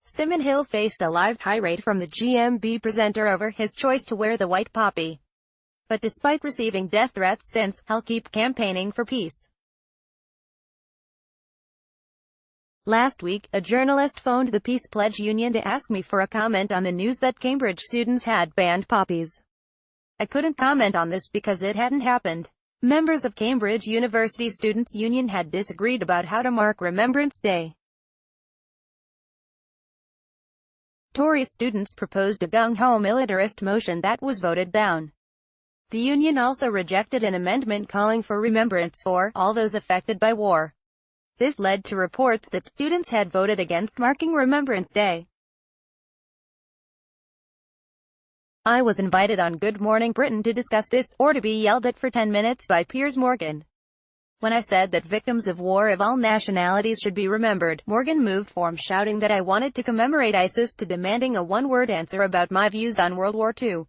Symon Hill faced a live tirade from the GMB presenter over his choice to wear the white poppy. But despite receiving death threats since, he'll keep campaigning for peace. Last week, a journalist phoned the Peace Pledge Union to ask me for a comment on the news that Cambridge students had banned poppies. I couldn't comment on this because it hadn't happened. Members of Cambridge University Students' Union had disagreed about how to mark Remembrance Day. Tory students proposed a gung-ho militarist motion that was voted down. The union also rejected an amendment calling for remembrance for all those affected by war. This led to reports that students had voted against marking Remembrance Day. I was invited on Good Morning Britain to discuss this, or to be yelled at for 10 minutes by Piers Morgan. When I said that victims of war of all nationalities should be remembered, Morgan moved from shouting that I wanted to commemorate ISIS to demanding a one-word answer about my views on World War II.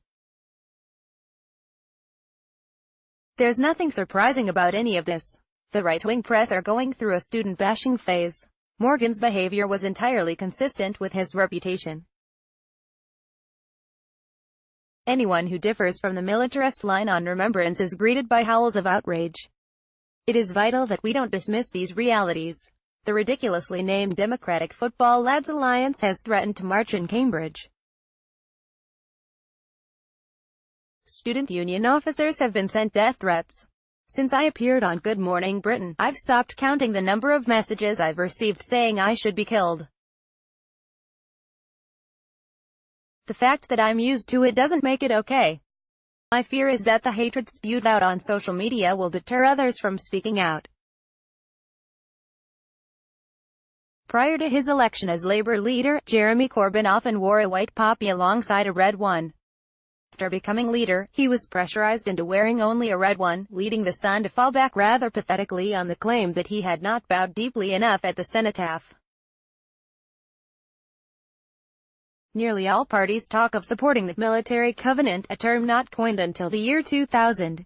There's nothing surprising about any of this. The right-wing press are going through a student-bashing phase. Morgan's behavior was entirely consistent with his reputation. Anyone who differs from the militarist line on remembrance is greeted by howls of outrage. It is vital that we don't dismiss these realities. The ridiculously named Democratic Football Lads Alliance has threatened to march in Cambridge. Student union officers have been sent death threats. Since I appeared on Good Morning Britain, I've stopped counting the number of messages I've received saying I should be killed. The fact that I'm used to it doesn't make it okay. My fear is that the hatred spewed out on social media will deter others from speaking out. Prior to his election as Labour leader, Jeremy Corbyn often wore a white poppy alongside a red one. After becoming leader, he was pressurized into wearing only a red one, leading the Sun to fall back rather pathetically on the claim that he had not bowed deeply enough at the cenotaph. Nearly all parties talk of supporting the military covenant, a term not coined until the year 2000.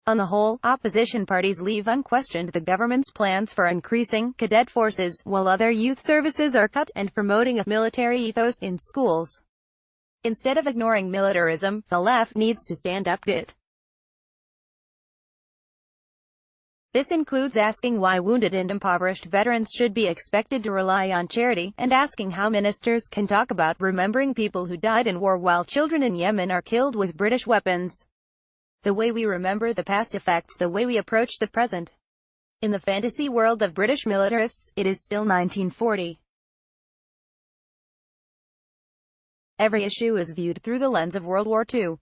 On the whole, opposition parties leave unquestioned the government's plans for increasing cadet forces, while other youth services are cut, and promoting a military ethos in schools. Instead of ignoring militarism, the left needs to stand up to it. This includes asking why wounded and impoverished veterans should be expected to rely on charity, and asking how ministers can talk about remembering people who died in war while children in Yemen are killed with British weapons. The way we remember the past affects the way we approach the present. In the fantasy world of British militarists, it is still 1940. Every issue is viewed through the lens of World War II.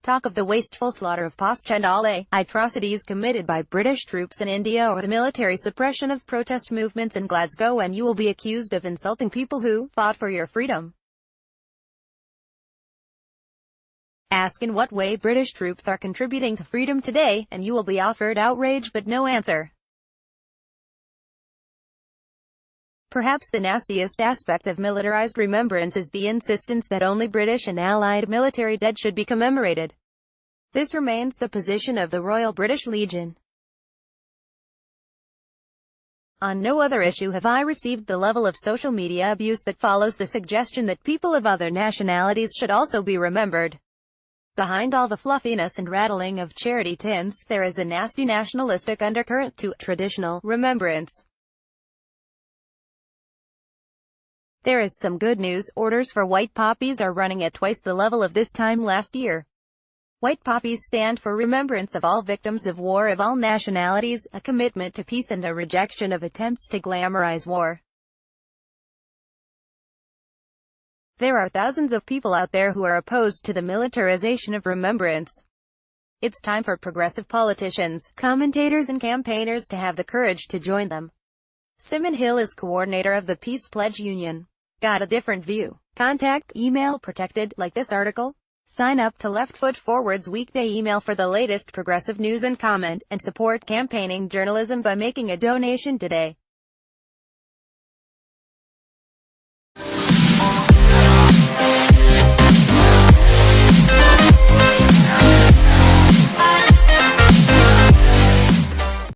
Talk of the wasteful slaughter of Passchendaele, atrocities committed by British troops in India, or the military suppression of protest movements in Glasgow, and you will be accused of insulting people who fought for your freedom. Ask in what way British troops are contributing to freedom today, and you will be offered outrage but no answer. Perhaps the nastiest aspect of militarized remembrance is the insistence that only British and Allied military dead should be commemorated. This remains the position of the Royal British Legion. On no other issue have I received the level of social media abuse that follows the suggestion that people of other nationalities should also be remembered. Behind all the fluffiness and rattling of charity tins, there is a nasty nationalistic undercurrent to traditional remembrance. There is some good news. Orders for white poppies are running at twice the level of this time last year. White poppies stand for remembrance of all victims of war of all nationalities, a commitment to peace and a rejection of attempts to glamorize war. There are thousands of people out there who are opposed to the militarization of remembrance. It's time for progressive politicians, commentators and campaigners to have the courage to join them. Symon Hill is coordinator of the Peace Pledge Union. Got a different view? Contact, email protected, like this article. Sign up to Left Foot Forward's weekday email for the latest progressive news and comment, and support campaigning journalism by making a donation today.